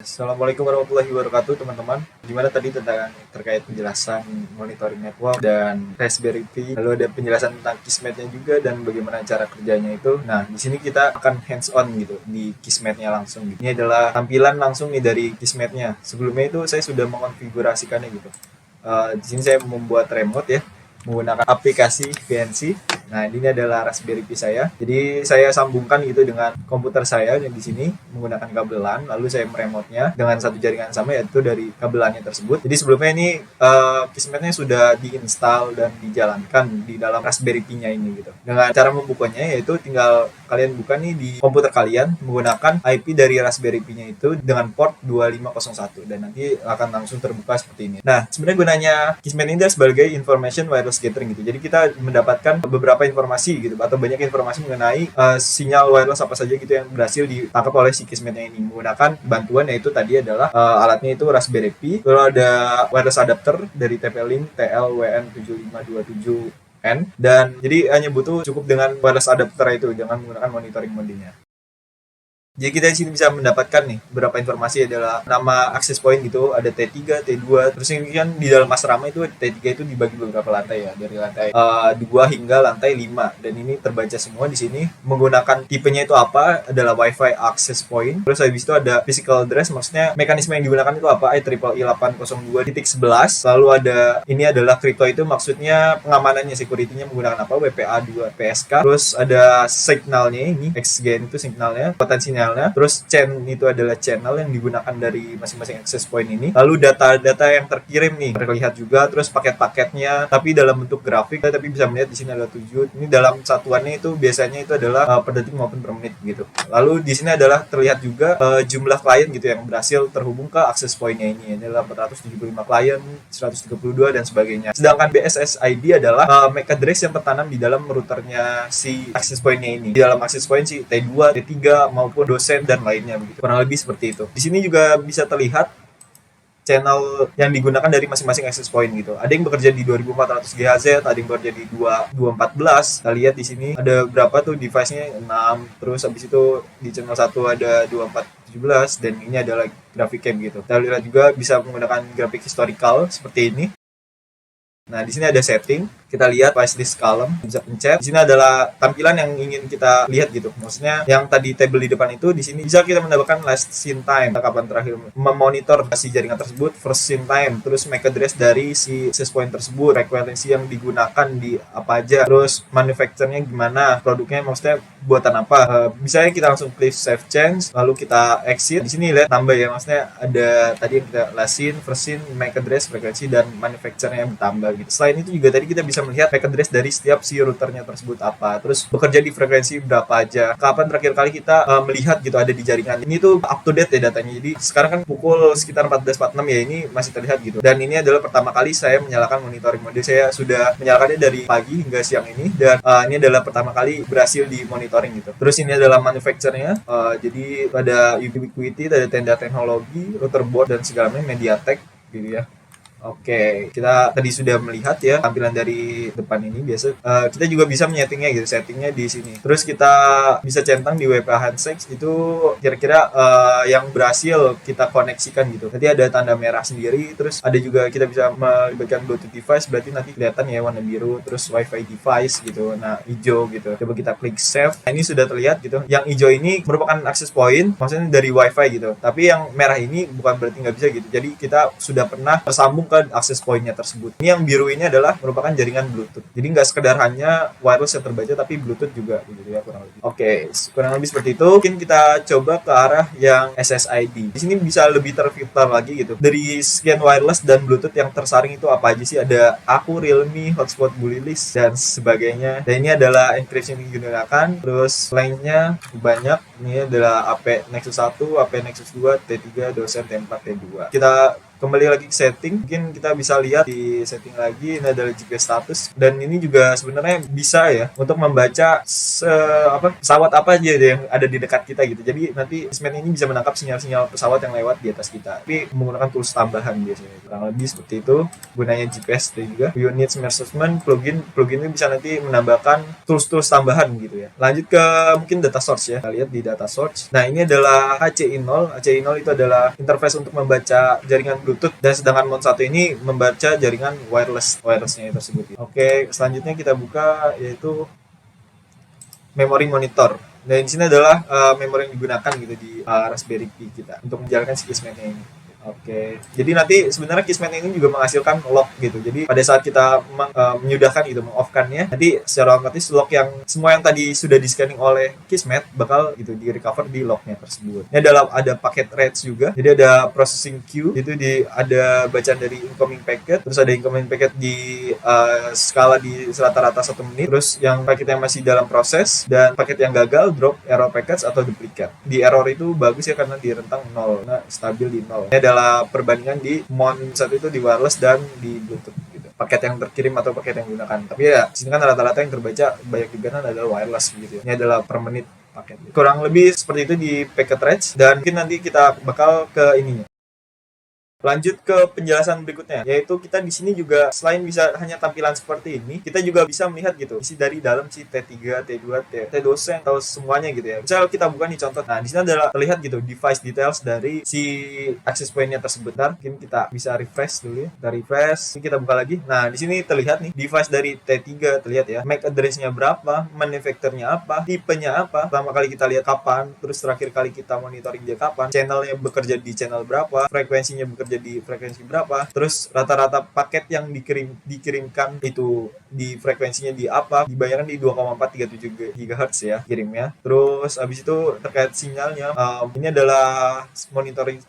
Assalamualaikum warahmatullahi wabarakatuh teman-teman. Gimana tadi terkait penjelasan monitoring network dan Raspberry Pi, lalu ada penjelasan tentang Kismetnya juga dan bagaimana cara kerjanya itu. Nah, di sini kita akan hands on gitu di Kismetnya langsung gitu. Ini adalah tampilan langsung nih dari Kismetnya. Sebelumnya itu saya sudah mengonfigurasikannya gitu. Di sini saya membuat remote ya, menggunakan aplikasi VNC. Nah, ini adalah Raspberry Pi saya. Jadi saya sambungkan gitu dengan komputer saya yang di sini menggunakan kabel LAN, lalu saya meremote-nya dengan satu jaringan sama yaitu dari kabel LAN-nya tersebut. Jadi sebelumnya ini Kismetnya sudah diinstal dan dijalankan di dalam Raspberry Pi-nya ini gitu. Dengan cara membukanya yaitu tinggal kalian buka nih di komputer kalian menggunakan IP dari Raspberry Pi-nya itu dengan port 2501 dan nanti akan langsung terbuka seperti ini. Nah, sebenarnya gunanya Kismet ini adalah sebagai information wireless gathering gitu. Jadi kita mendapatkan beberapa informasi gitu atau banyak informasi mengenai sinyal wireless apa saja gitu yang berhasil ditangkap oleh si Kismetnya ini menggunakan bantuan yaitu tadi adalah alatnya itu Raspberry Pi, lalu ada wireless adapter dari TP-Link TL-WN7527N dan jadi hanya butuh cukup dengan wireless adapter itu, jangan menggunakan monitoring mode-nya. Jadi kita di sini bisa mendapatkan nih beberapa informasi adalah nama access point gitu, ada T3, T2, terus ini kan di dalam asrama itu T3 itu dibagi beberapa lantai ya, dari lantai 2 hingga lantai 5 dan ini terbaca semua di sini. Menggunakan tipenya itu apa adalah Wi-Fi access point. Terus habis itu ada physical address, maksudnya mekanisme yang digunakan itu apa? IEEE 802.11. Lalu ada ini adalah crypto itu maksudnya pengamanannya, security-nya menggunakan apa? WPA2 PSK. Terus ada signalnya ini, XGN itu signalnya, potensinya. Terus chain itu adalah channel yang digunakan dari masing-masing access point ini. Lalu data-data yang terkirim nih terlihat juga, terus paket-paketnya tapi dalam bentuk grafik. Tapi bisa melihat di sini ada 7. Ini dalam satuannya itu biasanya itu adalah per detik maupun per menit gitu. Lalu di sini adalah terlihat juga jumlah klien gitu yang berhasil terhubung ke access point-nya ini. Ini adalah 475 klien, 132 dan sebagainya. Sedangkan BSS ID adalah MAC address yang tertanam di dalam routernya si access point-nya ini. Di dalam access point si T2, T3 maupun dosen dan lainnya begitu. Kurang lebih seperti itu. Di sini juga bisa terlihat channel yang digunakan dari masing-masing access point gitu. Ada yang bekerja di 2400 GHz, ada yang bekerja di 214. Kita lihat di sini ada berapa tuh device-nya, 6. Terus habis itu di channel 1 ada 2417 dan ini adalah graphic cam gitu. Kita lihat juga bisa menggunakan grafik historical seperti ini. Nah, di sini ada setting. Kita lihat device list column, bisa pencet. Di sini adalah tampilan yang ingin kita lihat gitu. Maksudnya yang tadi table di depan itu, di sini bisa kita mendapatkan last seen time, kapan terakhir memonitor si jaringan tersebut, first seen time, terus MAC address dari si access point tersebut, frekuensi yang digunakan di apa aja, terus manufacturernya gimana, produknya maksudnya buatan apa. Misalnya kita langsung klik save change, lalu kita exit. Di sini lihat tambah ya, maksudnya ada tadi yang kita last seen, first seen, MAC address, frekuensi dan manufacturernya yang bertambah gitu. Selain itu juga tadi kita bisa melihat MAC address dari setiap si routernya tersebut apa, terus bekerja di frekuensi berapa aja, kapan terakhir kali kita melihat gitu ada di jaringan ini tuh up to date ya datanya. Jadi sekarang kan pukul sekitar 14.46 ya, ini masih terlihat gitu. Dan ini adalah pertama kali saya menyalakan monitoring mode. Saya sudah menyalakannya dari pagi hingga siang ini dan ini adalah pertama kali berhasil di monitoring gitu. Terus ini adalah manufacturernya, jadi ada Ubiquiti, ada Tenda Teknologi, router board dan segala macam, MediaTek gitu ya. Oke, kita tadi sudah melihat ya tampilan dari depan ini. Biasa kita juga bisa menyetingnya gitu, settingnya di sini. Terus kita bisa centang di WPA handshake itu kira-kira yang berhasil kita koneksikan gitu. Nanti ada tanda merah sendiri, terus ada juga kita bisa melibatkan Bluetooth device, berarti nanti kelihatan ya warna biru, terus Wi-Fi device gitu, nah hijau gitu. Coba kita klik save. Nah, ini sudah terlihat gitu. Yang hijau ini merupakan access point, maksudnya dari Wi-Fi gitu. Tapi yang merah ini bukan berarti nggak bisa gitu. Jadi kita sudah pernah tersambung ke access point-nya tersebut. Ini yang biru ini adalah merupakan jaringan Bluetooth. Jadi nggak sekedar hanya wireless yang terbaca, tapi Bluetooth juga gitu ya kurang lebih. Oke, kurang lebih seperti itu. Mungkin kita coba ke arah yang SSID. Di sini bisa lebih terfilter lagi gitu. Dari sekian wireless dan Bluetooth yang tersaring itu apa aja sih? Ada aku, Realme, Hotspot, Bulilis, dan sebagainya. Dan ini adalah encryption yang digunakan. Terus lainnya banyak. Ini adalah AP Nexus 1, AP Nexus 2, T3, dosen, T4, T2. Kita kembali lagi ke setting, mungkin kita bisa lihat di setting lagi, ini adalah GPS status, dan ini juga sebenarnya bisa ya untuk membaca pesawat apa aja yang ada di dekat kita gitu. Jadi nanti Kismet ini bisa menangkap sinyal-sinyal pesawat yang lewat di atas kita, tapi menggunakan tools tambahan biasanya. Kurang lebih seperti itu gunanya GPS dan juga unit measurement plugin ini bisa nanti menambahkan tools tambahan gitu ya. Lanjut ke mungkin data source ya. Kita lihat di data source. Nah, ini adalah HCI0. HCI0 itu adalah interface untuk membaca jaringan Bluetooth, dan sedangkan Mount 1 ini membaca jaringan wirelessnya tersebut. Oke, selanjutnya kita buka yaitu memory monitor. Dan di sini adalah memori yang digunakan gitu di Raspberry Pi kita untuk menjalankan si Kismetnya ini. Oke, jadi nanti sebenarnya Kismet ini juga menghasilkan lock gitu. Jadi pada saat kita menyudahkan gitu, meng-off-kannya, nanti secara otomatis lock yang semua yang tadi sudah di-scanning oleh Kismet bakal gitu di recover di locknya tersebut. Ini adalah ada paket reads juga. Jadi ada processing queue, itu ada bacaan dari incoming packet, terus ada incoming packet di skala di rata-rata 1 menit, terus yang paket yang masih dalam proses, dan paket yang gagal, drop, error packets atau duplicate. Di error itu bagus ya karena di rentang 0, nah stabil di 0. Ini adalah perbandingan di Mount 1 itu di wireless dan di Bluetooth gitu. Paket yang terkirim atau paket yang digunakan. Tapi ya sini kan rata-rata yang terbaca banyak juga kan adalah wireless gitu ya. Ini adalah per menit paket. Kurang lebih seperti itu di packet threads, dan mungkin nanti kita bakal ke ininya. Lanjut ke penjelasan berikutnya, yaitu kita di sini juga selain bisa hanya tampilan seperti ini, kita juga bisa melihat gitu isi dari dalam si T3, T2, T-Docent atau semuanya gitu ya. Misal kita buka nih contoh. Nah, di sini adalah terlihat gitu device details dari si access point-nya tersebut. Ntar mungkin kita bisa refresh dulu ya. Kita refresh, ini kita buka lagi. Nah, di sini terlihat nih device dari T3 terlihat ya. MAC address-nya berapa, manufacturer-nya apa, tipenya apa, pertama kali kita lihat kapan, terus terakhir kali kita monitoring dia kapan, channelnya bekerja di channel berapa, frekuensinya bekerja di frekuensi berapa, terus rata-rata paket yang dikirimkan itu di frekuensinya di apa, dibayarkan di 2,437 GHz ya kirimnya. Terus habis itu terkait sinyalnya, ini adalah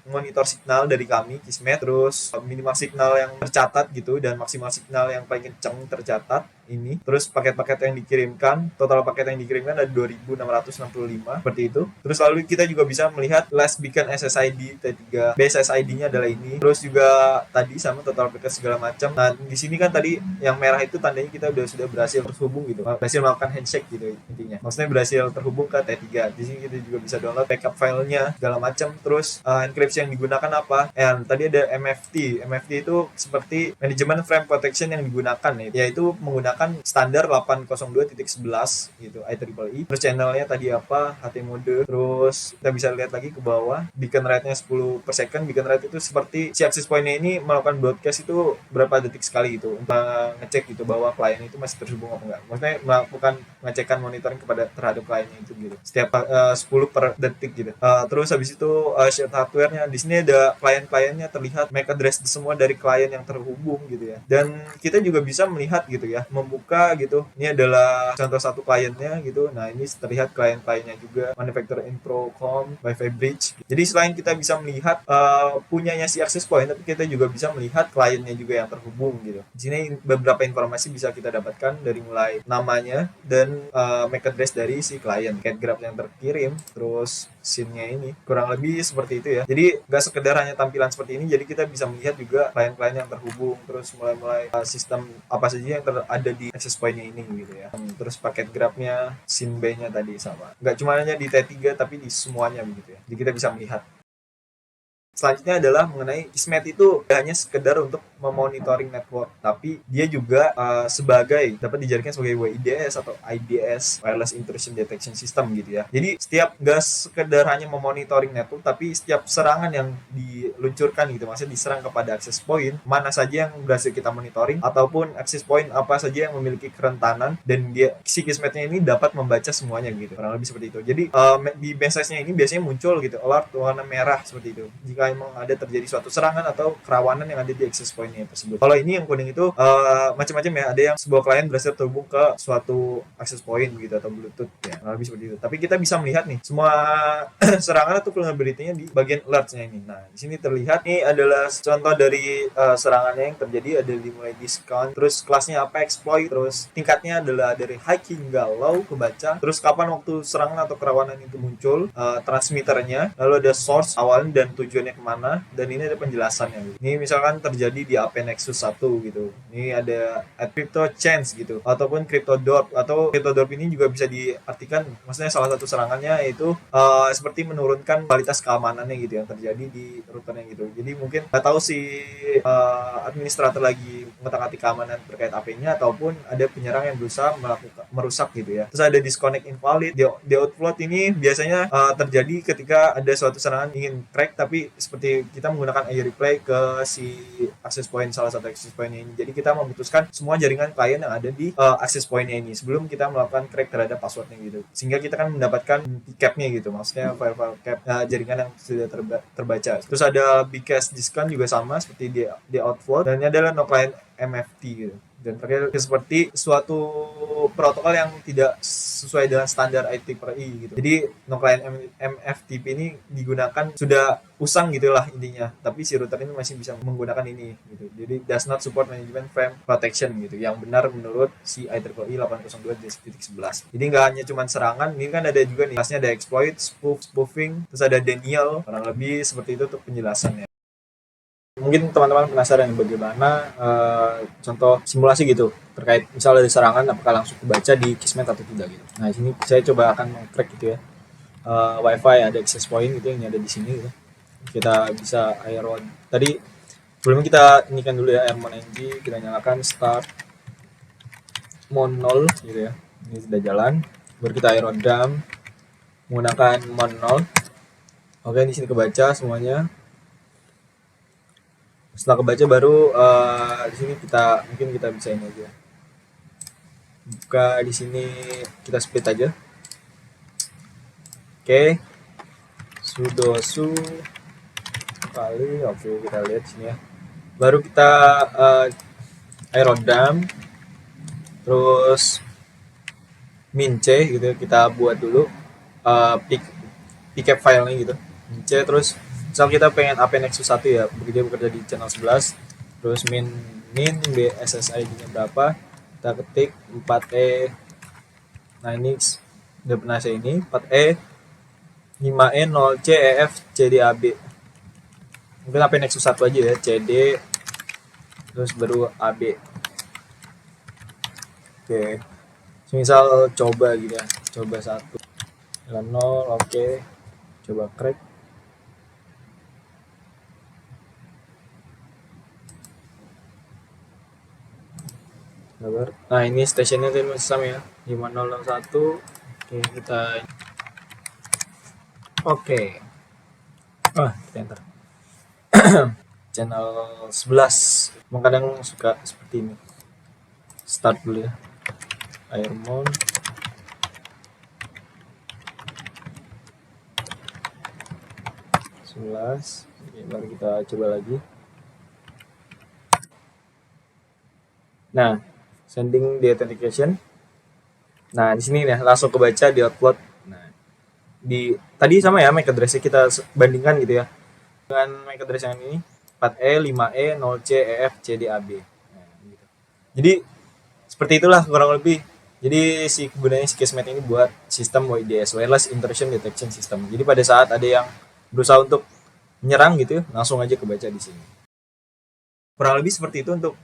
monitor signal dari kami Kismet, terus minimal signal yang tercatat gitu dan maksimal signal yang paling kencang tercatat ini. Terus paket-paket yang dikirimkan, total paket yang dikirimkan ada 2665 seperti itu. Terus lalu kita juga bisa melihat last beacon SSID T3, base SSID-nya adalah ini. Terus juga tadi sama total paket segala macam. Nah, di sini kan tadi yang merah itu tandanya kita sudah berhasil terhubung gitu. Berhasil melakukan handshake gitu intinya. Maksudnya berhasil terhubung ke T3. Di sini kita juga bisa download backup filenya segala macam. Terus encryption yang digunakan apa? Tadi ada MFT. MFT itu seperti Management Frame Protection yang digunakan yaitu menggunakan standar 802.11 gitu IEEE. Terus channelnya tadi apa? HT mode. Terus kita bisa lihat lagi ke bawah beacon rate-nya 10 per second. Beacon rate itu seperti si access point-nya ini melakukan broadcast itu berapa detik sekali gitu untuk ngecek gitu bahwa klien itu masih terhubung apa enggak. Maksudnya melakukan ngecekan monitoring terhadap kliennya itu gitu. Setiap 10 per detik gitu. Terus habis itu shared hardware-nya. Di sini ada klien-kliennya terlihat MAC address semua dari klien yang terhubung gitu ya. Dan kita juga bisa melihat gitu ya, membuka gitu. Ini adalah contoh satu kliennya gitu. Nah, ini terlihat klien-kliennya juga, manufacturer Infocom, Wi-Fi Bridge. Jadi selain kita bisa melihat punyanya si access point, tapi kita juga bisa melihat kliennya juga yang terhubung gitu. Di sini beberapa informasi bisa kita dapatkan dari mulai namanya dan MAC address dari si klien, cat graph yang terkirim, terus scene-nya ini. Kurang lebih seperti itu ya. Jadi nggak sekedar hanya tampilan seperti ini, jadi kita bisa melihat juga klien-klien yang terhubung, terus mulai sistem apa saja yang ada di access point-nya ini gitu ya. Terus paket graph-nya, scene B-nya tadi sama. Nggak cuma hanya di T3 tapi di semuanya begitu ya. Jadi kita bisa melihat. Selanjutnya adalah mengenai Kismet itu tidak hanya sekedar untuk memonitoring network, tapi dia juga dapat dijadikan sebagai WIDS atau IDS, Wireless Intrusion Detection System gitu ya. Jadi setiap nggak sekedar hanya memonitoring network, tapi setiap serangan yang diluncurkan gitu, maksudnya diserang kepada access point, mana saja yang berhasil kita monitoring, ataupun access point apa saja yang memiliki kerentanan, dan si Kismetnya ini dapat membaca semuanya gitu, kurang lebih seperti itu. Jadi di message-nya ini biasanya muncul gitu, alert warna merah seperti itu. Jika emang ada terjadi suatu serangan atau kerawanan yang ada di access point-nya tersebut. Kalau ini yang kuning itu macam-macam ya. Ada yang sebuah klien berhasil terhubung ke suatu access point gitu atau Bluetooth ya. Lebih seperti itu. Tapi kita bisa melihat nih semua serangan atau vulnerability-nya di bagian alerts-nya ini. Nah, di sini terlihat ini adalah contoh dari serangannya yang terjadi, ada dimulai discount, terus kelasnya apa exploit, terus tingkatnya adalah dari high hingga low kebaca, terus kapan waktu serangan atau kerawanan itu muncul, transmitternya, lalu ada source awalnya dan tujuannya arahnya kemana, dan ini ada penjelasannya. Ini misalkan terjadi di AP Nexus 1 gitu. Ini ada at crypto chance gitu, ataupun crypto dorp. Atau crypto dorp ini juga bisa diartikan, maksudnya salah satu serangannya yaitu seperti menurunkan kualitas keamanannya gitu yang terjadi di routernya gitu. Jadi mungkin nggak tahu si administrator lagi mengotak-atik keamanan terkait AP-nya, ataupun ada penyerang yang berusaha melakukan merusak gitu ya. Terus ada disconnect invalid. The outflow ini biasanya terjadi ketika ada suatu serangan ingin crack, tapi seperti kita menggunakan AI replay ke si access point, salah satu access point-nya ini. Jadi kita memutuskan semua jaringan klien yang ada di access point-nya ini sebelum kita melakukan crack terhadap passwordnya gitu. Sehingga kita kan mendapatkan cap-nya gitu, maksudnya file-file cap jaringan yang sudah terbaca. Terus ada bcache discount juga sama seperti di outflow, dan ini adalah no client MFT gitu. Dan terakhir seperti suatu protokol yang tidak sesuai dengan standar IEEE gitu. Jadi no client MFTP ini digunakan sudah usang gitulah intinya, tapi si router ini masih bisa menggunakan ini gitu. Jadi does not support management frame protection gitu, yang benar menurut si IEEE 802.11. Jadi nggak hanya cuma serangan, ini kan ada juga nih, kelasnya ada exploit, spoofing, terus ada denial, kurang lebih seperti itu untuk penjelasannya. Mungkin teman-teman penasaran bagaimana contoh simulasi gitu terkait misalnya ada serangan, apakah langsung kebaca di Kismet atau tidak gitu. Nah, di sini saya coba akan meng-crack gitu ya. Wi-Fi ada access point gitu yang ada di sini gitu. Kita bisa iron. Tadi sebelumnya kita inikan dulu ya Airmon NG, kita nyalakan start mon 0 gitu ya. Ini sudah jalan. Baru kita iron dam menggunakan mon 0. Oke, di sini kebaca semuanya. Setelah kebaca baru di sini mungkin kita bisa ini aja. Buka di sini, kita split aja. Oke. Sudo su kali. Oke, kita lihat sini ya. Baru kita irodam. Terus min c gitu kita buat dulu pcap filenya gitu. Min c, terus misal kita pengen AP Nexus 1 ya, dia bekerja di channel 11, terus min BSSID-nya berapa, kita ketik 4E, nah ini udah pernah saya ini, 4E, 5E, 0C, EF, CDAB, mungkin AP Nexus 1 aja ya, CD, terus baru AB. Oke, misal coba gitu ya, coba 1, 0, oke, coba crack. Nah, ini stationnya itu masih sama ya, 5061. Oke, kita kita enter. Channel 11 memang kadang suka seperti ini. Start dulu ya, Airmon. Oke, baru kita coba lagi. Nah, sending the authentication. Nah, di sini nih langsung kebaca di upload. Nah, tadi sama ya MAC address-nya kita bandingkan gitu ya. Dengan MAC address yang ini 4E, 5E, 0C, EF, CDAB. Nah, gitu. Jadi seperti itulah kurang lebih. Jadi gunanya si Kismet ini buat sistem WIDS, Wireless Intrusion Detection System. Jadi pada saat ada yang berusaha untuk menyerang gitu, langsung aja kebaca di sini. Kurang lebih seperti itu untuk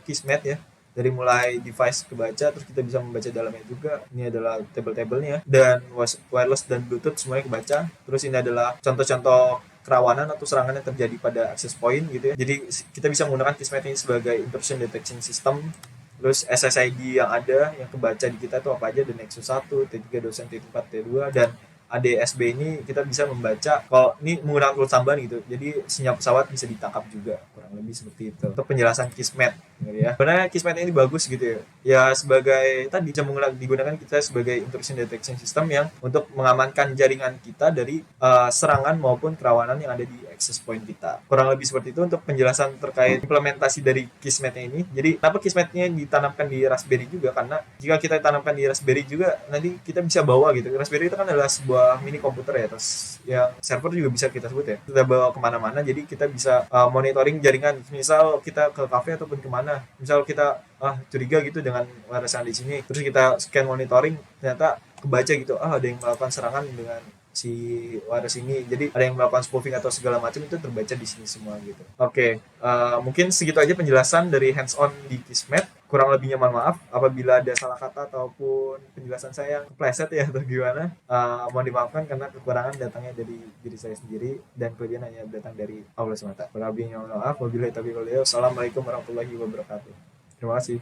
Kismet ya. Dari mulai device kebaca, terus kita bisa membaca dalamnya juga. Ini adalah tabel-tabelnya, dan wireless dan Bluetooth semuanya kebaca. Terus ini adalah contoh-contoh kerawanan atau serangan yang terjadi pada access point gitu ya. Jadi kita bisa menggunakan Kismet ini sebagai intrusion detection system. Terus SSID yang ada yang kebaca di kita itu apa aja, ada Nexus 1, T3 dosen, T4, T2, dan ADSB ini kita bisa membaca kalau ini menggunakan tool tambahan gitu. Jadi sinyal pesawat bisa ditangkap juga, kurang lebih seperti itu. Untuk penjelasan Kismet gitu ya. Sebenarnya Kismet ini bagus gitu ya. Ya sebagai tadi bisa digunakan kita sebagai intrusion detection system yang untuk mengamankan jaringan kita dari serangan maupun kerawanan yang ada di access point kita. Kurang lebih seperti itu untuk penjelasan terkait implementasi dari Kismetnya ini. Jadi kenapa Kismetnya ditanamkan di Raspberry juga, karena jika kita tanamkan di Raspberry juga nanti kita bisa bawa gitu. Raspberry itu kan adalah sebuah mini komputer ya, terus yang server juga bisa kita sebut ya, kita bawa kemana-mana. Jadi kita bisa monitoring jaringan, misal kita ke kafe ataupun kemana, misal kita curiga gitu dengan wireless yang di sini, terus kita scan monitoring, ternyata kebaca gitu, ada yang melakukan serangan dengan si virus ini. Jadi ada yang melakukan spoofing atau segala macam itu terbaca di sini semua gitu. Oke, mungkin segitu aja penjelasan dari hands on di Kismet. Kurang lebihnya mohon maaf apabila ada salah kata ataupun penjelasan saya yang kepleset ya atau gimana. Mohon dimaafkan karena kekurangan datangnya dari diri saya sendiri dan kelebihan hanya datang dari Allah semata. Kurang lebihnya mohon maaf. Wabillahi taufiq wal hidayah. Assalamualaikum warahmatullahi wabarakatuh. Terima kasih.